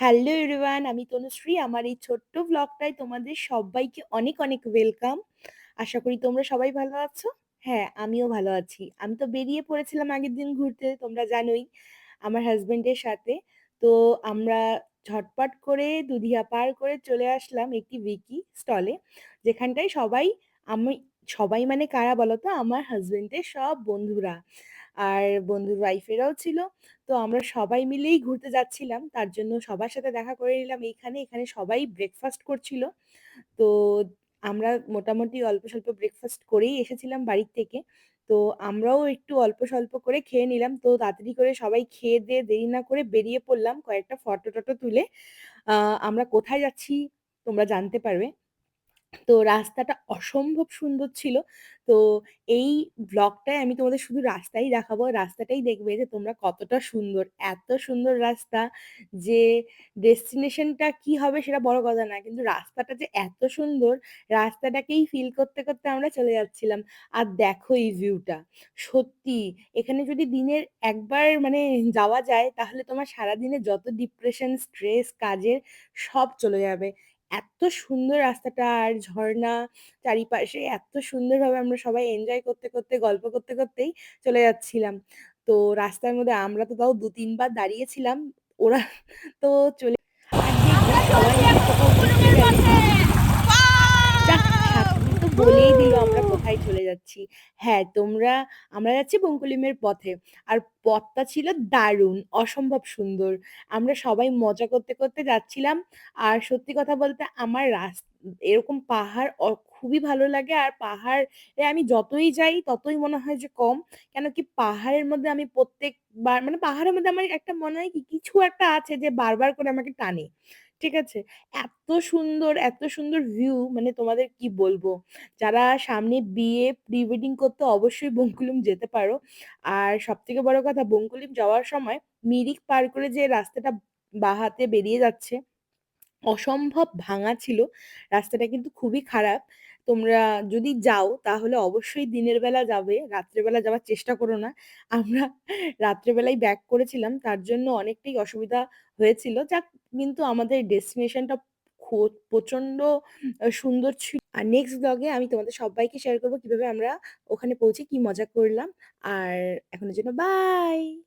Hello everyone, আমি তনুশ্রী। আমার এই ছোট্ট ভ্লগটায় তোমাদের সবাইকে অনেক অনেক ওয়েলকাম। আশা করি তোমরা সবাই ভালো আছো। হ্যাঁ, আমিও ভালো আছি। আমি তো বেরিয়ে পড়েছিলাম আগের দিন ঘুরতে, তোমরা জানোই, আমার হাজবেন্ডের সাথে। তো আমরা ঝটপট করে দুধিয়া পার করে চলে আসলাম একটি উইকি স্টলে, যেখানটায় আমি সবাই মানে কারা বলো তো? আমার হাজবেন্ডের সব বন্ধুরা আর বন্ধুর ওয়াইফেরাও ছিল। তো আমরা সবাই মিলেই ঘুরতে যাচ্ছিলাম, তার জন্য সবার সাথে দেখা করে নিলাম এইখানে। এখানে সবাই ব্রেকফাস্ট করছিল। তো আমরা মোটামুটি অল্প স্বল্প ব্রেকফাস্ট করেই এসেছিলাম বাড়ির থেকে। তো আমরাও একটু অল্প স্বল্প করে খেয়ে নিলাম। তো তাড়াতাড়ি করে সবাই খেয়ে দিয়ে দেরি না করে বেরিয়ে পড়লাম কয়েকটা ফটো টটো তুলে। আমরা কোথায় যাচ্ছি তোমরা জানতে পারবে। তো রাস্তাটা অসম্ভব সুন্দর ছিল। তো এই ব্লগটায় আমি তোমাদের শুধু রাস্তাই দেখাবো। রাস্তাটাই দেখবে যে তোমরা কতটা সুন্দর। এত সুন্দর রাস্তা যে ডেস্টিনেশনটা কি হবে সেটা বড় কথা না। কিন্তু রাস্তাটা যে এত সুন্দর, রাস্তাটাকেই ফিল করতে, করতে আমরা চলে যাচ্ছিলাম। আর দেখো এই ভিউটা। সত্যি এখানে যদি দিনের একবার মানে যাওয়া যায় তাহলে তোমার সারাদিনের যত ডিপ্রেশন, স্ট্রেস, কাজের সব চলে যাবে। এত সুন্দর রাস্তাটা আর ঝর্ণা চারিপাশে এত সুন্দরভাবে আমরা সবাই এনজয় করতে করতে গল্প করতে করতেই চলে যাচ্ছিলাম। তো রাস্তার মধ্যে আমরা তো তাও ২-৩ বার দাঁড়িয়েছিলাম। ওরা তো চলে আর দেখবে সবাই মিলে কোথাও ঘুরতে গেলে যাহ! সাথী তো বলেই দিল আমরা কোথায় চলে যাচ্ছি। হ্যাঁ, আমরা যাচ্ছি বঙ্কুলিমের পথে। আর পথটা ছিল দারুণ, অসম্ভব সুন্দর। আমরা সবাই মজা করতে, করতে যাচ্ছিলাম। আর সত্যি কথা বলতে আমার এরকম পাহাড় খুবই ভালো লাগে। আর পাহাড়ে আমি যতই যাই ততই মনে হয় যে কম। কেন কি পাহাড়ের মধ্যে আমি প্রত্যেকবার মানে পাহাড়ের মধ্যে আমার একটা মনে হয় কি কিছু একটা আছে যে বারবার করে আমাকে টানে। ঠিক আছে? এত সুন্দর ভিউ মানে তোমাদের কি বলবো। যারা সামনে বিয়ে প্রি ওয়েডিং করতে অবশ্যই বঙ্কুলিম যেতে পারো। আর সবথেকে বড় কথা বঙ্কুলিম যাওয়ার সময় মিরিক পার করে যে রাস্তাটা বাঁ হাতে বেরিয়ে যাচ্ছে, অসম্ভব ভাঙা ছিল। রাস্তাটা কিন্তু খুবই খারাপ। তোমরা যদি যাও তাহলে অবশ্যই দিনের বেলা যাবে, রাত্রে বেলা যাওয়ার চেষ্টা করো না। আমরা রাত্রে বেলায় ব্যাক করেছিলাম, তার জন্য অনেকটাই অসুবিধা হয়েছিল। যাক, কিন্তু আমাদের ডেস্টিনেশনটা প্রচন্ড সুন্দর ছিল। আর নেক্সট ব্লগে আমি তোমাদের সবাইকে শেয়ার করবো কিভাবে আমরা ওখানে পৌঁছে কি মজা করলাম। আর এখনের জন্য বাই।